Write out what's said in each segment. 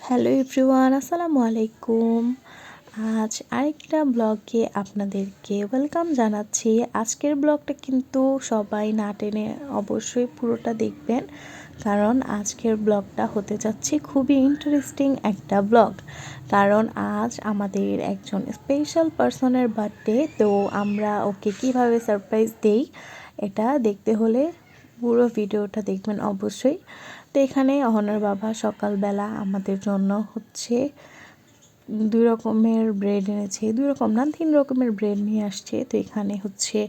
Hello everyone, আসসালামু আলাইকুম। আজ আরেকটা ব্লগে আপনাদেরকে ওয়েলকাম জানাচ্ছি। আজকের ব্লগটা কিন্তু সবাই না টেনে অবশ্যই পুরোটা দেখবেন, কারণ আজকের ব্লগটা হতে যাচ্ছে খুবই ইন্টারেস্টিং একটা ব্লগ। কারণ আজ আমাদের একজন স্পেশাল পার্সনের বার্থডে, তো আমরা ওকে কিভাবে সারপ্রাইজ দেই এটা দেখতে হলে পুরো ভিডিওটা দেখবেন অবশ্যই। তো এখানে অহনার বাবা সকালবেলা আমাদের জন্য হচ্ছে 2 রকমের ব্রেড এনেছে, 2 রকম না 3 রকমের ব্রেড নিয়ে আসছে। তো এখানে হচ্ছে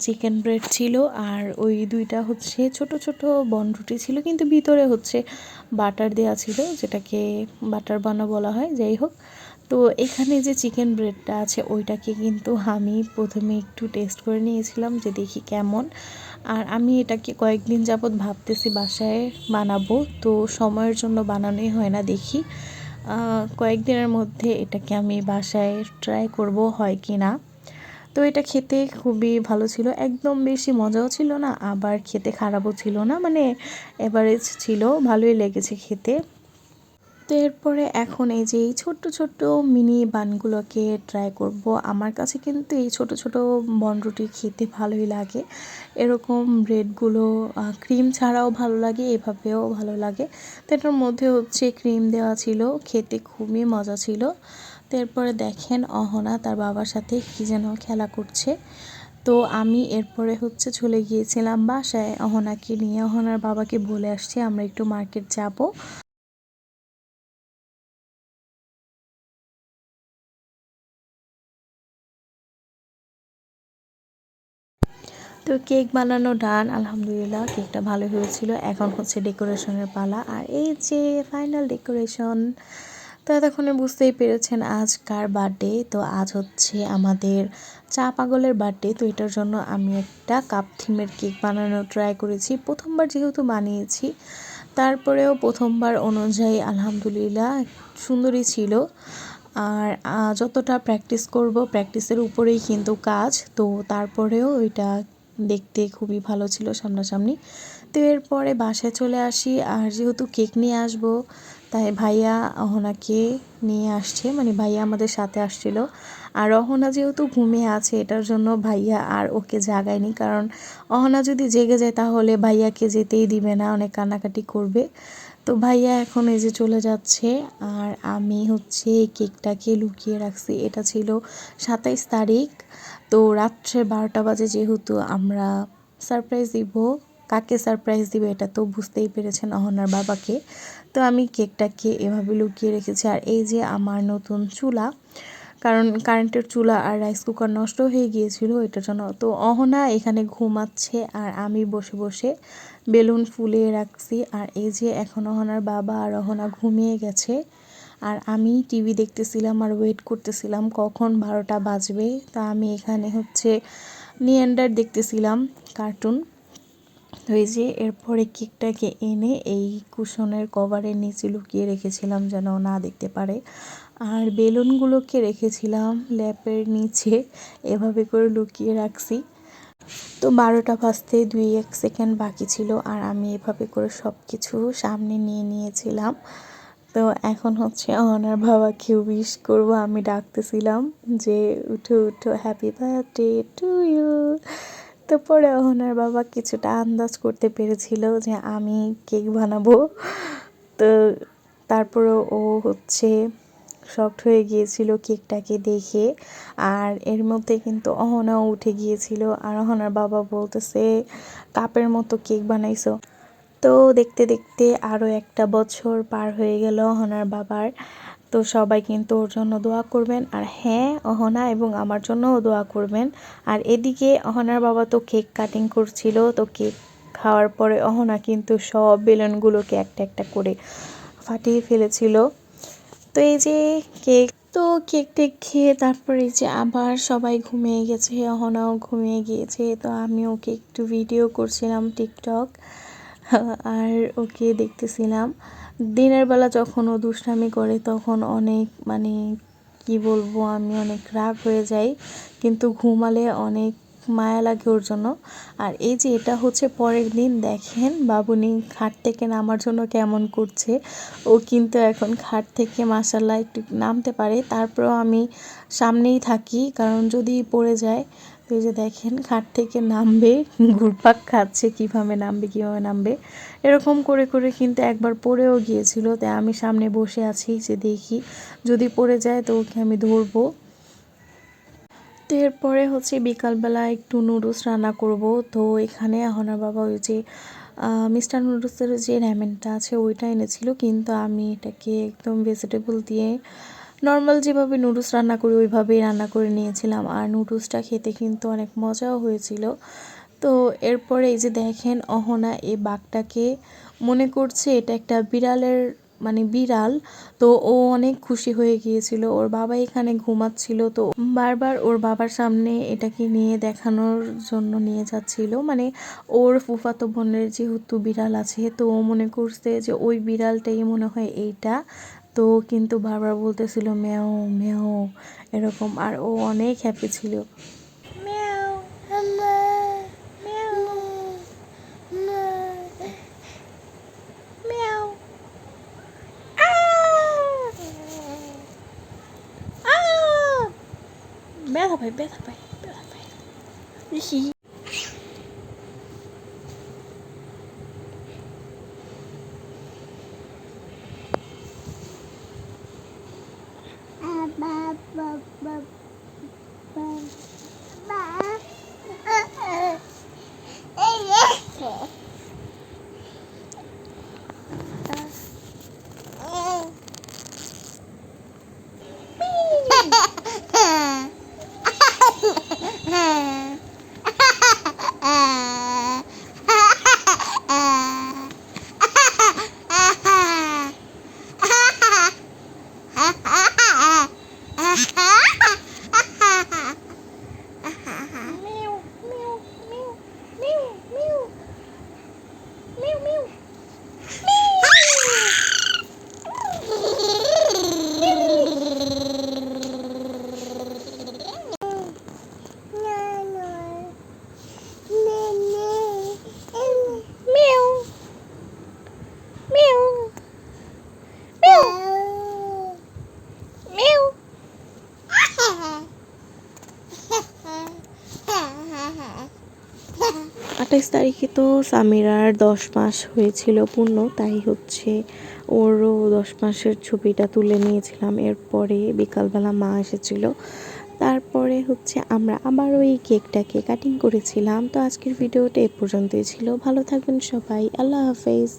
চিকেন ব্রেড ছিল, আর ওই 2টা হচ্ছে ছোট ছোট বনরুটি ছিল, কিন্তু ভিতরে হচ্ছে বাটার দেওয়া ছিল, যেটাকে বাটার বানা বলা হয়। যাই হোক, তো এখানে যে চিকেন ব্রেডটা আছে ওইটাকে কিন্তু আমি প্রথমে একটু টেস্ট করে নিয়েছিলাম যে দেখি কেমন। আর আমি এটাকে কয়েকদিন যাবৎ ভাবতেছি বাসায় বানাবো, তো সময়ের জন্য বানানোই হয় না। দেখি কয়েকদিনের মধ্যে এটাকে আমি বাসায় ট্রাই করব হয় কি না। তো এটা খেতে খুবই ভালো ছিল, একদম বেশি মজাও ছিল না, আবার খেতে খারাপও ছিল না, মানে এভারেজ ছিল, ভালোই লেগেছে খেতে। তো এরপরে এখন এই যে এই ছোট্ট ছোট্ট মিনি বানগুলোকে ট্রাই করব। আমার কাছে কিন্তু এই ছোট ছোট বনরুটি খেতে ভালোই লাগে। এরকম ব্রেডগুলো ক্রিম ছাড়াও ভালো লাগে, এভাবেও ভালো লাগে। তো এটার মধ্যে হচ্ছে ক্রিম দেওয়া ছিল, খেতে খুবই মজা ছিল। তো এরপরে দেখেন অহনা তার বাবার সাথে কী যেন খেলা করছে। তো আমি এরপরে হচ্ছে চলে গিয়েছিলাম বাসায় অহনাকে নিয়ে। অহনার বাবাকে বলে আসছি আমরা একটু মার্কেট যাব। তো কেক বানানো ডান, আলহামদুলিল্লাহ কেকটা ভালো হয়েছিল। এখন হচ্ছে ডেকোরেশনের পালা, আর এই যে ফাইনাল ডেকোরেশন। তো এতক্ষণে বুঝতেই পেরেছেন আজ কার বার্থডে। তো আজ হচ্ছে আমাদের চা পাগলের বার্থডে। তো এটার জন্য আমি একটা কাপ থিমের কেক বানানো ট্রাই করেছি, প্রথমবার যেহেতু বানিয়েছি। তারপরেও প্রথমবার অনুযায়ী আলহামদুলিল্লাহ সুন্দরই ছিল। আর যতটা প্র্যাকটিস করব প্র্যাকটিসের উপরেই কিন্তু কাজ। তো তারপরেও এটা দেখতে খুবই ভালো ছিল সামনাসামনি। তো এরপরে বাসায় চলে আসি, আর যেহেতু কেক নিয়ে আসব তাই ভাইয়া অহনাকে নিয়ে আসছে, মানে ভাইয়া আমাদের সাথে আসছিল। আর অহনা যেহেতু ঘুমিয়ে আছে এটার জন্য ভাইয়া আর ওকে জাগায়নি, কারণ অহনা যদি জেগে যায় তাহলে ভাইয়াকে যেতেই দিবে না, অনেক কান্নাকাটি করবে। তো ভাইয়া এখন এই যে চলে যাচ্ছে, আর আমি হচ্ছে কেকটাকে লুকিয়ে রাখছি। এটা ছিল 27 তারিখ। তো রাত্রে 12টা বাজে, যেহেতু আমরা সারপ্রাইজ দিব, কাকে সারপ্রাইজ দিব এটা তো বুঝতেই পেরেছেন, অহনার বাবাকে। তো আমি কেকটাকে এভাবে লুকিয়ে রেখেছি। আর এই যে আমার নতুন চুলা, কারণ কারেন্টের চুলা আর রাইস কুকার নষ্ট হয়ে গিয়েছিল এটার জন্য। তো অহনা এখানে ঘুমাচ্ছে, আর আমি বসে বসে বেলুন ফুলিয়ে রাখছি। আর এই যে এখন অহনার বাবা আর অহনা ঘুমিয়ে গেছে, আর আমি টিভি দেখতেছিলাম আর ওয়েট করতেছিলাম কখন 12টা বাজবে। তা আমি এখানে হচ্ছে নিয়ান্ডার দেখতেছিলাম, কার্টুন। তো এই যে এরপরে কেকটাকে এনে এই কুশনের কভারের নিচে লুকিয়ে রেখেছিলাম যেন না দেখতে পারে। আর বেলুনগুলোকে রেখেছিলাম ল্যাপের নিচে, এভাবে করে লুকিয়ে রাখছি। তো 12টা বাজতে 2-1 সেকেন্ড বাকি ছিল, আর আমি এভাবে করে সব কিছু সামনে নিয়ে নিয়েছিলাম। তো এখন হচ্ছে অহনার বাবাকে উইশ করব, আমি ডাকতেছিলাম যে উঠো উঠো, হ্যাপি বার্থডে টু ইউ। তো পরে অহনার বাবা কিছুটা আন্দাজ করতে পেরেছিল যে আমি কেক বানাবো। তো তারপরেও ও হচ্ছে শকড হয়ে গিয়েছিল কেকটাকে দেখে। আর এর মধ্যে কিন্তু অহনাও উঠে গিয়েছিল, আর অহনার বাবা বলতেছে কাপের মতো কেক বানাইছো। তো দেখতে দেখতে আরও একটা বছর পার হয়ে গেল অহনার বাবার। তো সবাই কিন্তু ওর জন্য দোয়া করবেন, আর হ্যাঁ, অহনা এবং আমার জন্যও দোয়া করবেন। আর এদিকে অহনার বাবা তো কেক কাটিং করছিল। তো কেক খাওয়ার পরে অহনা কিন্তু সব বেলুনগুলোকে একটা একটা করে ফাটিয়ে ফেলেছিল। তো এই যে কেক, তো কেক টেক খেয়ে তারপরে যে আবার সবাই ঘুমিয়ে গেছে, অহনাও ঘুমিয়ে গিয়েছে। তো আমি ওকে একটু ভিডিও করছিলাম টিকটক, আর ওকে দেখতেছিলাম। দিনের বেলা যখন ও দুষ্টামি করে তখন অনেক, মানে কি বলবো, আমি অনেক রাগ হয়ে যাই, কিন্তু ঘুমালে অনেক মায়া লাগে ওর জন্য। আর এই যে এটা হচ্ছে পরের দিন, দেখেন বাবুনি খাট থেকে নামার জন্য কেমন করছে। ও কিন্তু এখন খাট থেকে মাশাআল্লাহ একটু নামতে পারে, তারপরেও আমি সামনেই থাকি কারণ যদি পড়ে যায়। তো এই যে দেখেন খাট থেকে নামবে, ঘুরপাক খাচ্ছে কীভাবে নামবে এরকম করে করে কিন্তু একবার পড়েও গিয়েছিল। তাই আমি সামনে বসে আছি যে দেখি যদি পড়ে যায় তো ওকে আমি ধরবো। তো এরপরে হচ্ছে বিকালবেলা একটু নুডলস রান্না করব। তো এখানে অহনার বাবা ওই যে মিস্টার নুডলসের যে র্যামেনটা আছে ওইটা এনেছিল, কিন্তু আমি এটাকে একদম ভেজিটেবল দিয়ে নর্মাল যেভাবে নুডলস রান্না করি ওইভাবেই রান্না করে নিয়েছিলাম। আর নুডলসটা খেতে কিন্তু অনেক মজাও হয়েছিল। তো এরপরে এই যে দেখেন অহনা এই বাঘটাকে মনে করছে এটা একটা বিড়ালের বিড়াল। তো ও অনেক খুশি হয়ে গিয়েছিল। ওর বাবা এখানে ঘুমাচ্ছিল, তো বারবার ওর বাবার সামনে এটাকে নিয়ে দেখানোর জন্য নিয়ে যাচ্ছিল। ওর ফুফাতো বোনের যেহেতু বিড়াল আছে, তো ও মনে করছে যে ওই বিড়ালটাই মনে হয় এইটা। তো কিন্তু বারবার বলতেছিল ম্যাও ম্যাও এরকম, আর ও অনেক হ্যাপি ছিল। ম্যাও ম্যাও ম্যাও ব্যথা পাই ব্যথা পাই ব্যথা পাই। আঠাইশ তারিখে তো সামিরার 10 মাস হয়েছিল পূর্ণ, তাই হচ্ছে ওরও 10 মাসের ছবিটা তুলে নিয়েছিলাম। এরপরে বিকালবেলা মা এসেছিল, তারপরে হচ্ছে আমরা আবার ওই কেকটাকে কাটিং করেছিলাম। তো আজকের ভিডিওটা এ পর্যন্তই ছিল। ভালো থাকবেন সবাই, আল্লাহ হাফেজ।